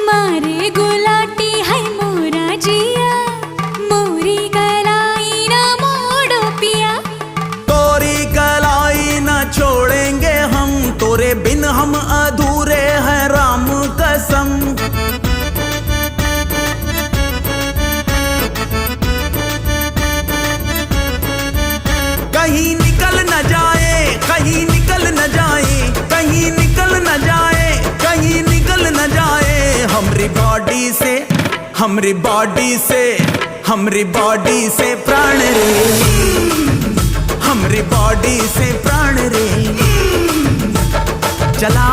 मारे गुलाटी है मोरा जिया, मोरी कलाई ना मोड़ो पिया। तोरी कलाई न छोड़ेंगे हम, तोरे बिन हम अधूरे हैं राम कसम। कहीं निकल न जाए, कहीं निकल न जाए, कहीं निकल न जाए, कहीं निकल न जाए हमरी बॉडी से, हमरी बॉडी से, हमरी बॉडी से प्राण रे, हमरी बॉडी से प्राण रे। चला